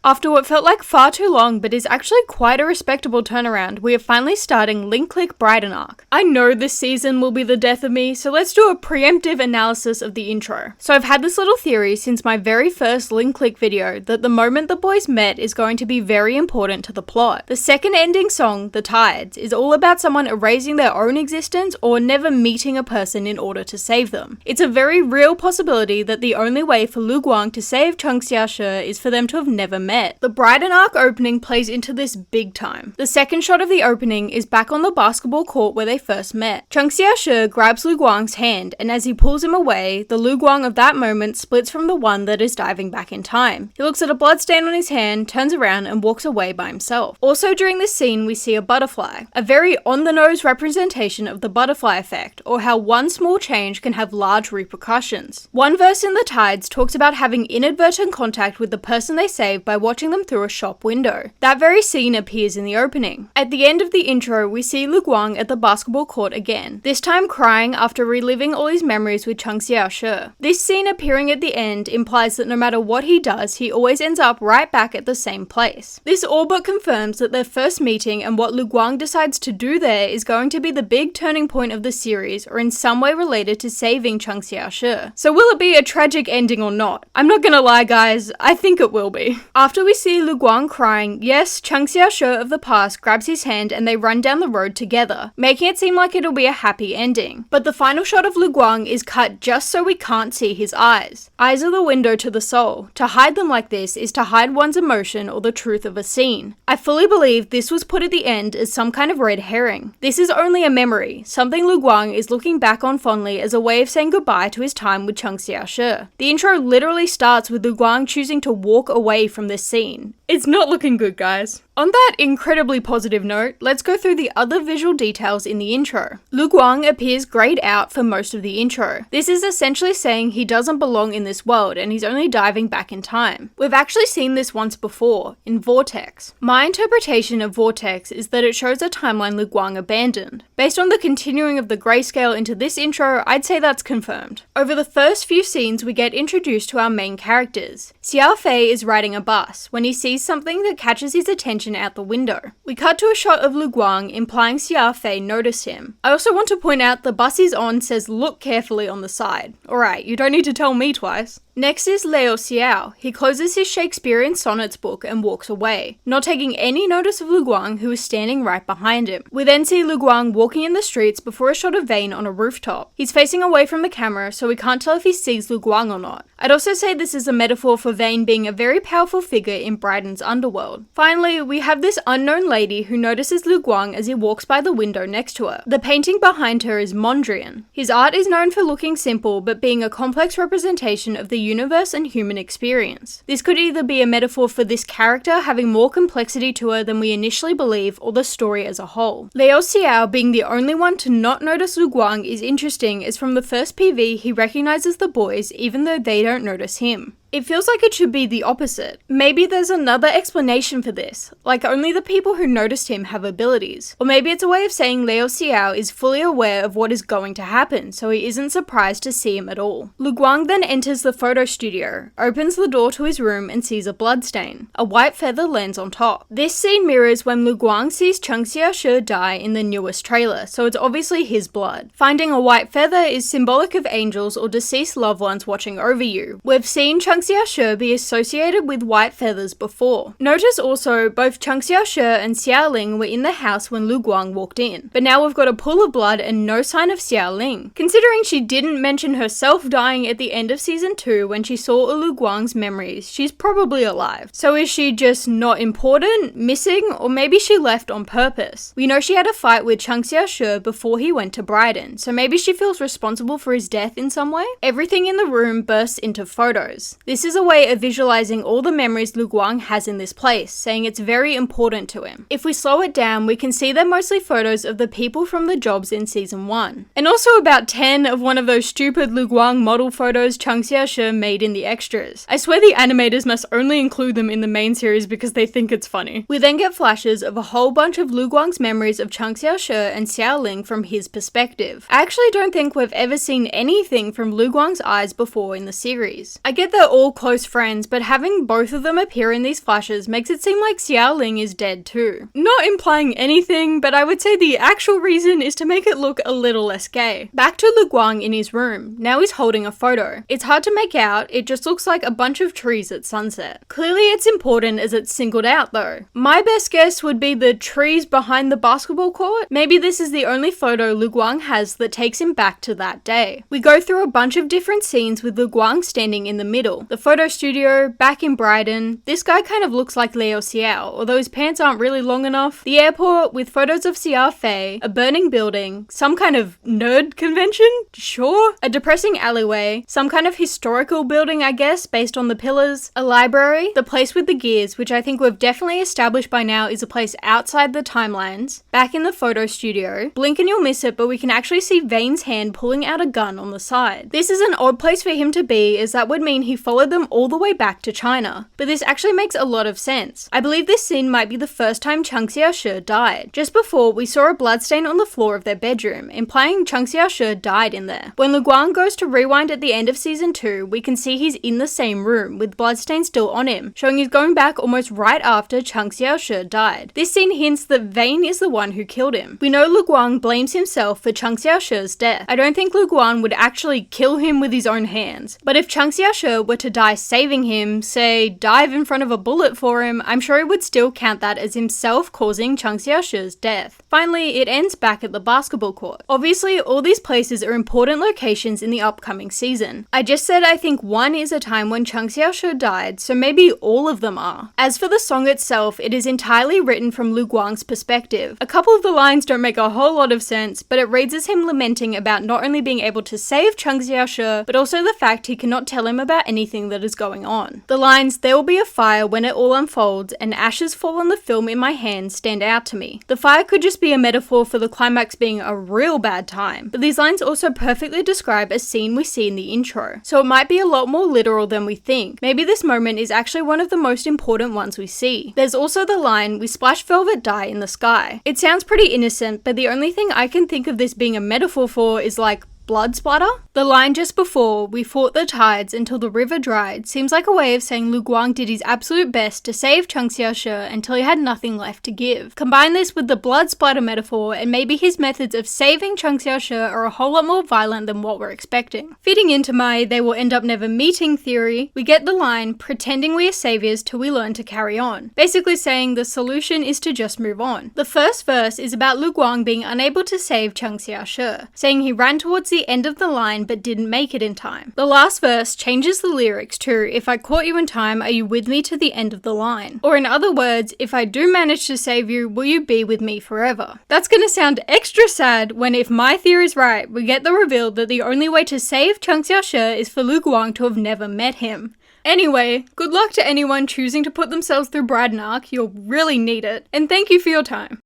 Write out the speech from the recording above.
After what felt like far too long but is actually quite a respectable turnaround, we are finally starting Link Click Bridon Arc. I know this season will be the death of me, so let's do a preemptive analysis of the intro. So I've had this little theory since my very first Link Click video that the moment the boys met is going to be very important to the plot. The second ending song, The Tides, is all about someone erasing their own existence or never meeting a person in order to save them. It's a very real possibility that the only way for Lu Guang to save Cheng Xiaoshi is for them to have never met. The Bridon Arc opening plays into this big time. The second shot of the opening is back on the basketball court where they first met. Cheng Xiaoshi grabs Lu Guang's hand, and as he pulls him away, the Lu Guang of that moment splits from the one that is diving back in time. He looks at a bloodstain on his hand, turns around and walks away by himself. Also during this scene we see a butterfly, a very on-the-nose representation of the butterfly effect, or how one small change can have large repercussions. One verse in The Tides talks about having inadvertent contact with the person they saved by watching them through a shop window. That very scene appears in the opening. At the end of the intro, we see Lu Guang at the basketball court again, this time crying after reliving all his memories with Cheng Xiaoshi. This scene appearing at the end implies that no matter what he does, he always ends up right back at the same place. This all but confirms that their first meeting and what Lu Guang decides to do there is going to be the big turning point of the series, or in some way related to saving Cheng Xiaoshi. So will it be a tragic ending or not? I'm not gonna lie guys, I think it will be. After we see Lu Guang crying, yes, Cheng Xiaoshi of the past grabs his hand and they run down the road together, making it seem like it'll be a happy ending. But the final shot of Lu Guang is cut just so we can't see his eyes. Eyes are the window to the soul. To hide them like this is to hide one's emotion or the truth of a scene. I fully believe this was put at the end as some kind of red herring. This is only a memory, something Lu Guang is looking back on fondly as a way of saying goodbye to his time with Cheng Xiaoshi. The intro literally starts with Lu Guang choosing to walk away from this scene. It's not looking good, guys. On that incredibly positive note, let's go through the other visual details in the intro. Lu Guang appears grayed out for most of the intro. This is essentially saying he doesn't belong in this world and he's only diving back in time. We've actually seen this once before, in Vortex. My interpretation of Vortex is that it shows a timeline Lu Guang abandoned. Based on the continuing of the grayscale into this intro, I'd say that's confirmed. Over the first few scenes, we get introduced to our main characters. Xiao Fei is riding a bus when he sees something that catches his attention out the window. We cut to a shot of Lu Guang, implying Xiao Fei noticed him. I also want to point out the bus he's on says look carefully on the side. Alright, you don't need to tell me twice. Next is Liao Xiao. He closes his Shakespearean sonnets book and walks away, not taking any notice of Lu Guang, who is standing right behind him. We then see Lu Guang walking in the streets before a shot of Vane on a rooftop. He's facing away from the camera, so we can't tell if he sees Lu Guang or not. I'd also say this is a metaphor for Vane being a very powerful figure in Bridon's underworld. Finally, we have this unknown lady who notices Lu Guang as he walks by the window next to her. The painting behind her is Mondrian. His art is known for looking simple, but being a complex representation of the universe and human experience. This could either be a metaphor for this character having more complexity to her than we initially believe, or the story as a whole. Liao Xiao being the only one to not notice Lu Guang is interesting, as from the first PV he recognizes the boys even though they don't notice him. It feels like it should be the opposite. Maybe there's another explanation for this, like only the people who noticed him have abilities. Or maybe it's a way of saying Liao Xiao is fully aware of what is going to happen, so he isn't surprised to see him at all. Lu Guang then enters the photo studio, opens the door to his room and sees a bloodstain. A white feather lands on top. This scene mirrors when Lu Guang sees Cheng Xiaoshi die in the newest trailer, so it's obviously his blood. Finding a white feather is symbolic of angels or deceased loved ones watching over you. We've seen Cheng Xiaoshi be associated with white feathers before. Notice also, both Cheng Xiaoshi and Xiao Ling were in the house when Lu Guang walked in, but now we've got a pool of blood and no sign of Xiao Ling. Considering she didn't mention herself dying at the end of season 2 when she saw Lu Guang's memories, she's probably alive. So is she just not important, missing, or maybe she left on purpose? We know she had a fight with Cheng Xiaoshi before he went to Bridon, so maybe she feels responsible for his death in some way? Everything in the room bursts into photos. This is a way of visualizing all the memories Lu Guang has in this place, saying it's very important to him. If we slow it down, we can see they're mostly photos of the people from the jobs in season 1. And also about 10 of one of those stupid Lu Guang model photos Cheng Xiaoshi made in the extras. I swear the animators must only include them in the main series because they think it's funny. We then get flashes of a whole bunch of Lu Guang's memories of Cheng Xiaoshi and Xiao Ling from his perspective. I actually don't think we've ever seen anything from Lu Guang's eyes before in the series. I get that all close friends, but having both of them appear in these flashes makes it seem like Xiao Ling is dead too. Not implying anything, but I would say the actual reason is to make it look a little less gay. Back to Lu Guang in his room. Now he's holding a photo. It's hard to make out, it just looks like a bunch of trees at sunset. Clearly it's important as it's singled out though. My best guess would be the trees behind the basketball court. Maybe this is the only photo Lu Guang has that takes him back to that day. We go through a bunch of different scenes with Lu Guang standing in the middle. The photo studio, back in Bridon. This guy kind of looks like Liu Xiao, although his pants aren't really long enough. The airport with photos of Xiao Fei, a burning building, some kind of nerd convention? Sure. A depressing alleyway, some kind of historical building I guess based on the pillars, a library, the place with the gears, which I think we've definitely established by now is a place outside the timelines, back in the photo studio. Blink and you'll miss it, but we can actually see Vane's hand pulling out a gun on the side. This is an odd place for him to be, as that would mean he followed them all the way back to China. But this actually makes a lot of sense. I believe this scene might be the first time Chang Xiaoshi died. Just before, we saw a bloodstain on the floor of their bedroom, implying Chang Xiaoshi died in there. When Lu Guang goes to rewind at the end of season 2, we can see he's in the same room, with bloodstains still on him, showing he's going back almost right after Chang Xiaoshi died. This scene hints that Vane is the one who killed him. We know Lu Guang blames himself for Chang Xiaoshi's death. I don't think Lu Guang would actually kill him with his own hands, but if Chang Xiaoshi were to die saving him, say dive in front of a bullet for him, I'm sure he would still count that as himself causing Chang Xiaoshi's death. Finally, it ends back at the basketball court. Obviously, all these places are important locations in the upcoming season. I just said I think one is a time when Chang Xiaoshi died, so maybe all of them are. As for the song itself, it is entirely written from Lu Guang's perspective. A couple of the lines don't make a whole lot of sense, but it reads as him lamenting about not only being able to save Chang Xiaoshi, but also the fact he cannot tell him about anything that is going on. The lines, "There will be a fire when it all unfolds, and ashes fall on the film in my hand," stand out to me. The fire could just be a metaphor for the climax being a real bad time, but these lines also perfectly describe a scene we see in the intro, so it might be a lot more literal than we think. Maybe this moment is actually one of the most important ones we see. There's also the line, "We splash velvet dye in the sky." It sounds pretty innocent, but the only thing I can think of this being a metaphor for is like blood splatter? The line just before, "We fought the tides until the river dried," seems like a way of saying Lu Guang did his absolute best to save Chang Xiaoshi until he had nothing left to give. Combine this with the blood splatter metaphor, and maybe his methods of saving Chang Xiaoshi are a whole lot more violent than what we're expecting. Fitting into my "they will end up never meeting" theory, we get the line, "Pretending we are saviors till we learn to carry on," basically saying the solution is to just move on. The first verse is about Lu Guang being unable to save Chang Xiaoshi, saying he ran towards the end of the line but didn't make it in time. The last verse changes the lyrics to, "If I caught you in time, are you with me to the end of the line?" Or in other words, "If I do manage to save you, will you be with me forever?" That's gonna sound extra sad when, if my theory's right, we get the reveal that the only way to save Chang Xiaoshi is for Lu Guang to have never met him. Anyway, good luck to anyone choosing to put themselves through Bridon Arc, you'll really need it, and thank you for your time.